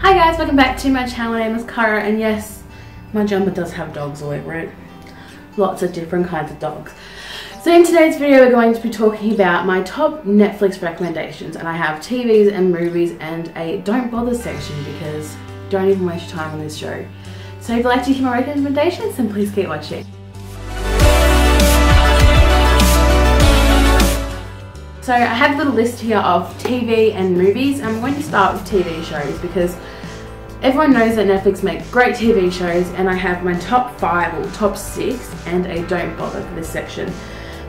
Hi guys, welcome back to my channel. My name is Cara, and yes, my jumper does have dogs all over it. Lots of different kinds of dogs. So in today's video we're going to be talking about my top Netflix recommendations, and I have TVs and movies and a don't bother section because don't even waste your time on this show. So if you'd like to hear my recommendations, then please keep watching. So I have a little list here of TV and movies. I'm going to start with TV shows because everyone knows that Netflix make great TV shows, and I have my top 5 or top 6 and a don't bother for this section.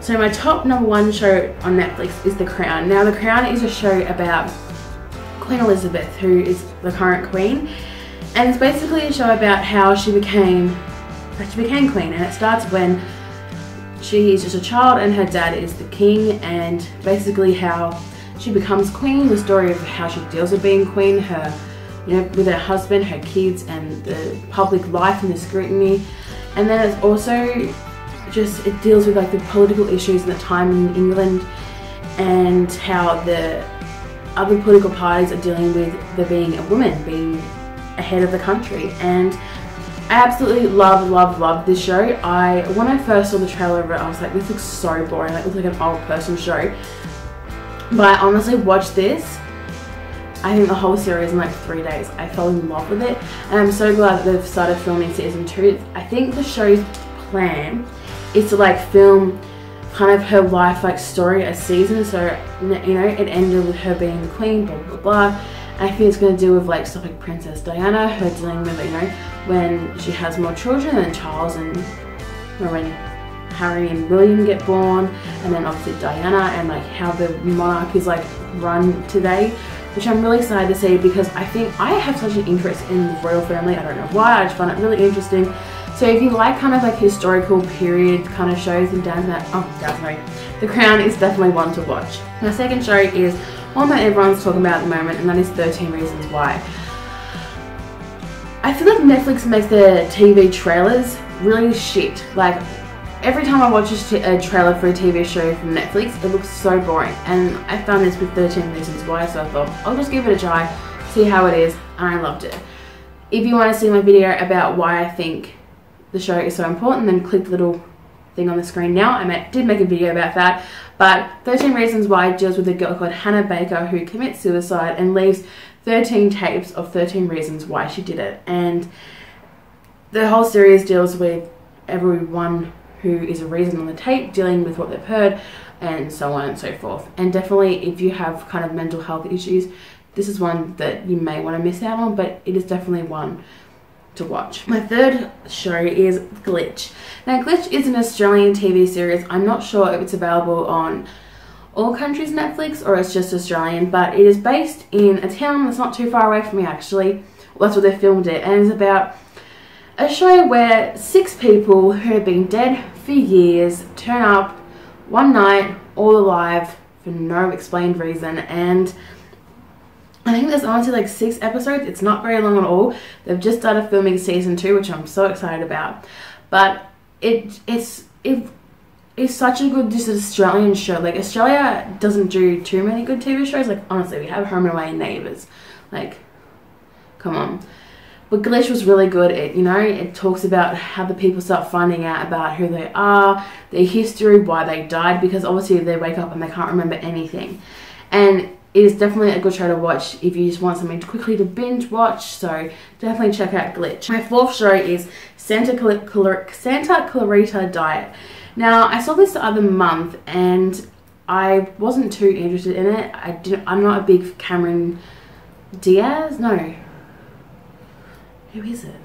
So my top #1 show on Netflix is The Crown. Now The Crown is a show about Queen Elizabeth, who is the current queen, and it's basically a show about how she became queen, and it starts when she is just a child and her dad is the king, and basically how she becomes queen, the story of how she deals with being queen, her, with her husband, her kids, and the public life and the scrutiny. And then it's also just, it deals with like the political issues at the time in England and how the other political parties are dealing with there being a woman being ahead of the country. And I absolutely love this show. When I first saw the trailer of it, I was like, this looks so boring, like, it looks like an old person show. But I honestly watched this, I think the whole series in like 3 days. I fell in love with it, and I'm so glad that they've started filming season 2. I think the show's plan is to like film kind of her life like story a season, so it ended with her being the queen, blah blah blah. I think it's going to deal with like stuff like Princess Diana, her dealing with when she has more children, and Charles and when Harry and William get born, and then obviously Diana, and like how the monarch is like run today, which I'm really excited to see because I think I have such an interest in the royal family. I don't know why, I just find it really interesting. So if you like kind of like historical period kind of shows, and The Crown is definitely one to watch. My second show is one that everyone's talking about at the moment, and that is 13 Reasons Why. I feel like Netflix makes their TV trailers really shit. Like, every time I watch a trailer for a TV show from Netflix, it looks so boring. And I found this with 13 Reasons Why, so I thought, I'll just give it a try, see how it is, and I loved it. If you want to see my video about why I think the show is so important, then click the little thing on the screen now. I did make a video about that, but 13 Reasons Why deals with a girl called Hannah Baker who commits suicide and leaves 13 tapes of 13 reasons why she did it. And the whole series deals with everyone who is a reason on the tape, dealing with what they've heard, and so on and so forth. And definitely if you have kind of mental health issues, this is one that you may want to miss out on, but it is definitely one to watch. My third show is Glitch. Now Glitch is an Australian TV series. I'm not sure if it's available on all countries' Netflix or it's just Australian, but it is based in a town that's not too far away from me actually. Well, that's where they filmed it, and it's about a show where 6 people who have been dead for years turn up one night all alive for no explained reason. And I think there's honestly like 6 episodes. It's not very long at all. They've just started filming season 2, which I'm so excited about. But it's such a good just Australian show. Like, Australia doesn't do too many good TV shows. Like, honestly, we have Home and Away and Neighbours. Like, come on. But Glitch was really good. It talks about how the people start finding out about who they are, their history, why they died, because obviously they wake up and they can't remember anything. And it is definitely a good show to watch if you just want something quickly to binge watch, so definitely check out Glitch. My fourth show is Santa Clarita Diet. Now, I saw this the other month and I wasn't too interested in it. I'm not a big Cameron Diaz? No. Who is it?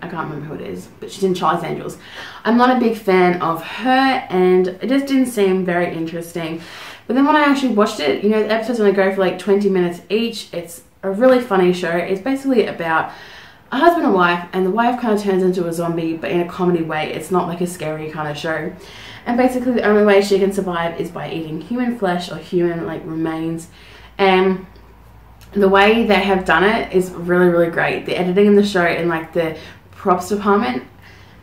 I can't remember who it is, but she's in Charlie's Angels. I'm not a big fan of her, and it just didn't seem very interesting. But then when I actually watched it, the episodes only go for like 20 minutes each. It's a really funny show. It's basically about a husband and wife, and the wife kind of turns into a zombie, but in a comedy way. It's not like a scary kind of show. And basically the only way she can survive is by eating human flesh or human like remains. And the way they have done it is really great. The editing in the show and like the props department,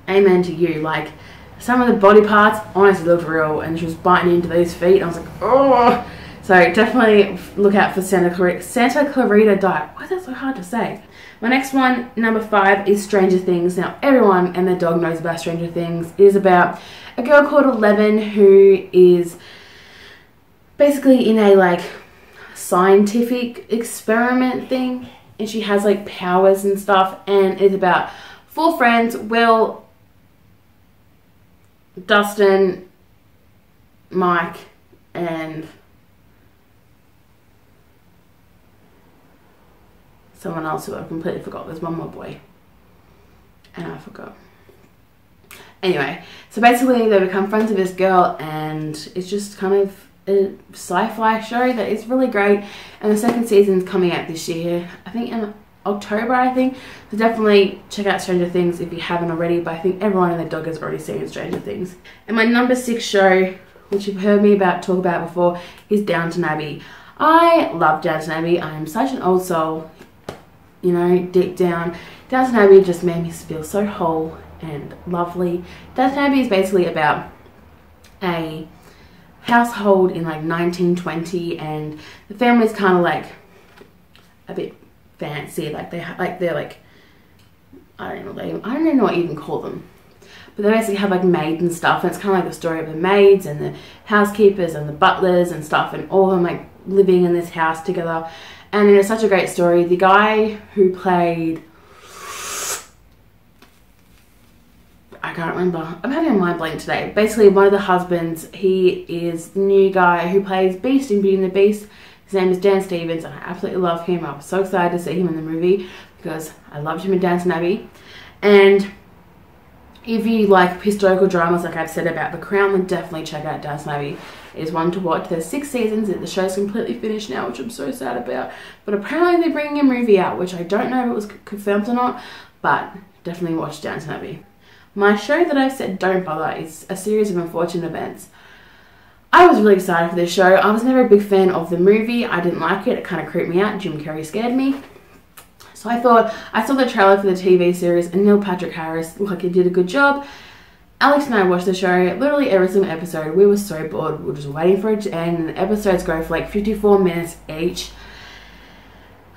amen to you. Like, some of the body parts honestly looked real, and she was biting into these feet and I was like, oh, So definitely look out for Santa Clarita Diet. Why is that so hard to say? My next one, number 5, is Stranger Things. Now everyone and their dog knows about Stranger Things. It is about a girl called Eleven who is basically in a like scientific experiment thing, and she has like powers and stuff, and it's about 4 friends: Will, Dustin, Mike, and someone else who I completely forgot. There's one more boy and I forgot. Anyway, so basically they become friends with this girl, and it's just kind of a sci-fi show that is really great, and the second season's coming out this year, I think in October, I think. So definitely check out Stranger Things if you haven't already, but I think everyone and their dog has already seen Stranger Things. And my number 6 show, which you've heard me talk about before, is Downton Abbey. I love Downton Abbey. I am such an old soul, you know, deep down. Downton Abbey just made me feel so whole and lovely. Downton Abbey is basically about a household in like 1920, and the family's kind of like a bit fancy, like they're like I don't know what you even call them, but they basically have like maids and stuff, and it's kind of like the story of the maids and the housekeepers and the butlers and stuff, and all of them like living in this house together. And it is such a great story. The guy who played, I can't remember, I'm having a mind blank today. Basically one of the husbands, he is the new guy who plays Beast in Beauty and the Beast. His name is Dan Stevens, and I absolutely love him. I was so excited to see him in the movie because I loved him in Downton Abbey. And if you like historical dramas like I've said about The Crown, then definitely check out Downton Abbey. It is one to watch. There's 6 seasons. The show's completely finished now, which I'm so sad about. But apparently they're bringing a movie out, which I don't know if it was confirmed or not, but definitely watch Downton Abbey. My show that I've said don't bother is a series of unfortunate events. I was really excited for this show. I was never a big fan of the movie. I didn't like it. It kind of creeped me out. Jim Carrey scared me. So I thought, I saw the trailer for the TV series, and Neil Patrick Harris looked like he did a good job. Alex and I watched the show, literally every single episode. We were so bored. We were just waiting for it to end, and the episodes go for like 54 minutes each.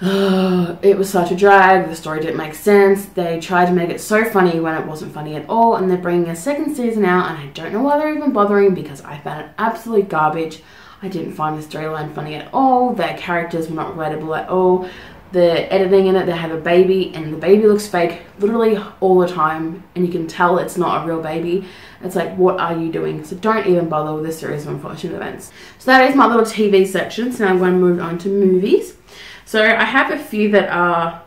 It was such a drag. The story didn't make sense. They tried to make it so funny when it wasn't funny at all, and they're bringing a 2nd season out, and I don't know why they're even bothering because I found it absolute garbage. I didn't find the storyline funny at all. Their characters were not relatable at all. The editing in it, they have a baby, and the baby looks fake literally all the time, and you can tell it's not a real baby. It's like, what are you doing? So don't even bother with this series of unfortunate events. So that is my little TV section. So now I'm going to move on to movies. So I have a few that are,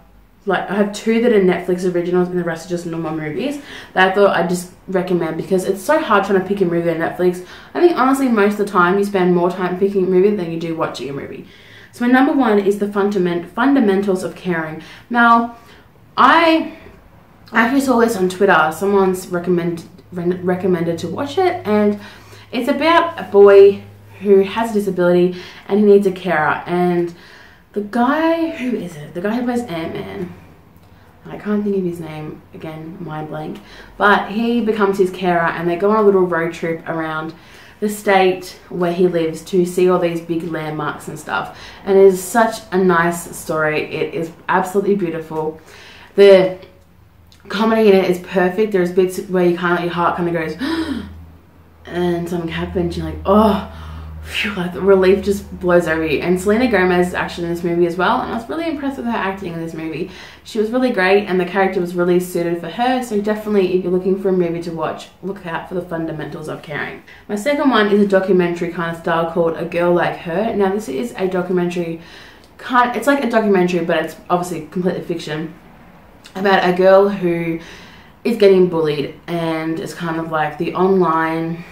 like, I have 2 that are Netflix originals, and the rest are just normal movies that I thought I'd just recommend because it's so hard trying to pick a movie on Netflix. I think honestly most of the time you spend more time picking a movie than you do watching a movie. So my number 1 is The Fundamentals of Caring. Now, I actually saw this on Twitter. Someone's recommended to watch it, and it's about a boy who has a disability and he needs a carer. And the guy, who is it? The guy who plays Ant-Man. I can't think of his name, again, mind blank. But he becomes his carer, and they go on a little road trip around the state where he lives to see all these big landmarks and stuff. And it is such a nice story. It is absolutely beautiful. The comedy in it is perfect. There's bits where you kind of, your heart kind of goes and something happens, you're like, oh, phew, like the relief just blows over you. And Selena Gomez is actually in this movie as well, and I was really impressed with her acting in this movie. She was really great, and the character was really suited for her. So definitely, if you're looking for a movie to watch, look out for The Fundamentals of Caring. My second one is a documentary kind of style called A Girl Like Her. Now this is a documentary, it's like a documentary, but it's obviously completely fiction, about a girl who is getting bullied, and it's kind of like the online,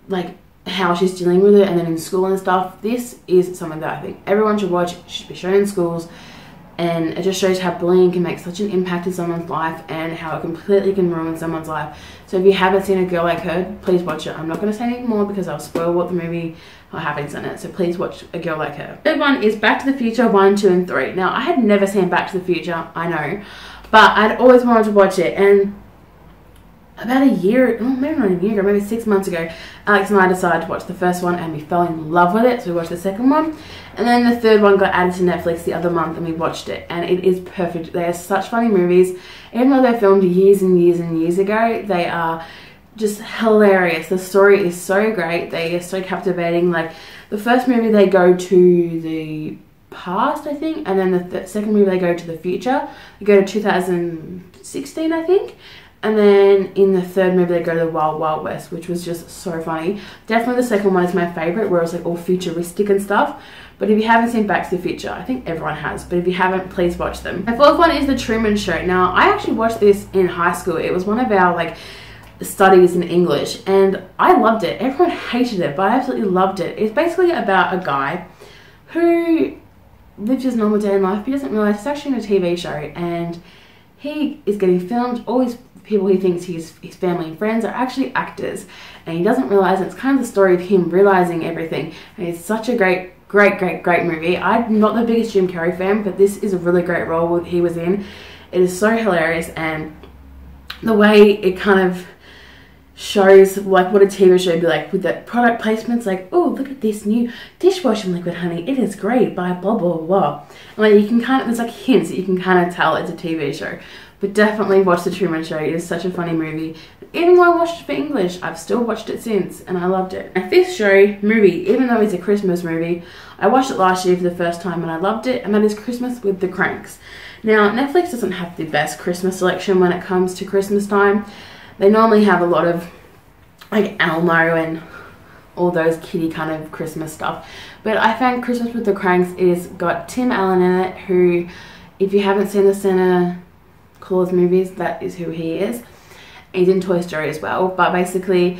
like how she's dealing with it, and then in school and stuff. This is something that I think everyone should watch. It should be shown in schools, and it just shows how bullying can make such an impact in someone's life and how it completely can ruin someone's life. So if you haven't seen A Girl Like Her, please watch it. I'm not going to say anything more because I'll spoil what the movie happens in it, so please watch A Girl Like Her. Third one is Back to the Future 1, 2 and 3. Now I had never seen Back to the Future, I know, but I'd always wanted to watch it, and about a year, maybe not a year ago, maybe 6 months ago, Alex and I decided to watch the first one and we fell in love with it, so we watched the second one. And then the third one got added to Netflix the other month and we watched it, and it is perfect. They are such funny movies. Even though they're filmed years and years and years ago, they are just hilarious. The story is so great. They are so captivating. Like, the first movie they go to the past, I think, and then the second movie they go to the future. They go to 2016, I think. And then in the third movie they go to the Wild Wild West, which was just so funny. Definitely the second one is my favourite, where it's like all futuristic and stuff. But if you haven't seen Back to the Future, I think everyone has, but if you haven't, please watch them. My fourth one is The Truman Show. Now, I actually watched this in high school. It was one of our like studies in English, and I loved it. Everyone hated it, but I absolutely loved it. It's basically about a guy who lives his normal day in life, but he doesn't realise it's actually in a TV show, and he is getting filmed. All these people he thinks his family and friends are actually actors, and he doesn't realise. It's kind of the story of him realising everything, and it's such a great movie. I'm not the biggest Jim Carrey fan, but this is a really great role he was in. It is so hilarious, and the way it kind of shows like what a TV show would be like, with the product placements, like, oh, look at this new dishwashing liquid, honey, it is great by blah blah blah. And like, you can kind of, there's like hints that you can kind of tell it's a TV show. But definitely watch The Truman Show. It is such a funny movie. Even though I watched it for English, I've still watched it since, and I loved it. My fifth movie, even though it's a Christmas movie, I watched it last year for the first time and I loved it, and that is Christmas with the Kranks. Now, Netflix doesn't have the best Christmas selection when it comes to Christmas time. They normally have a lot of like Elmo and all those kiddie kind of Christmas stuff. But I found Christmas with the Kranks is got Tim Allen in it, who, if you haven't seen the Santa Claus movies, that is who he is. He's in Toy Story as well. But basically,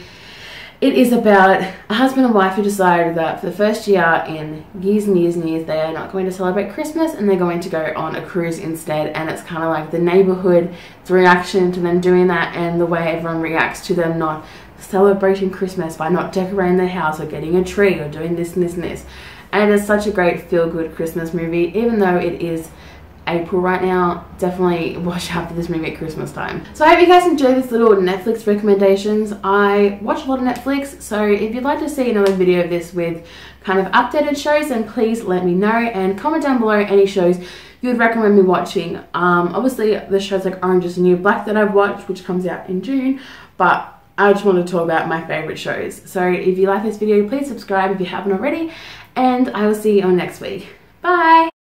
it is about a husband and wife who decided that for the first year in years and years and years, they are not going to celebrate Christmas, and they're going to go on a cruise instead. And it's kind of like the neighborhood's reaction to them doing that, and the way everyone reacts to them not celebrating Christmas by not decorating their house or getting a tree or doing this and this and this. And it's such a great feel-good Christmas movie, even though it is April right now. Definitely watch out for this movie at Christmas time. So I hope you guys enjoyed this little Netflix recommendations. I watch a lot of Netflix, so if you'd like to see another video of this with kind of updated shows, then please let me know, and comment down below any shows you would recommend me watching. Obviously the shows like Orange is the New Black that I've watched, which comes out in June, but I just want to talk about my favourite shows. So if you like this video, please subscribe if you haven't already, and I will see you on next week. Bye!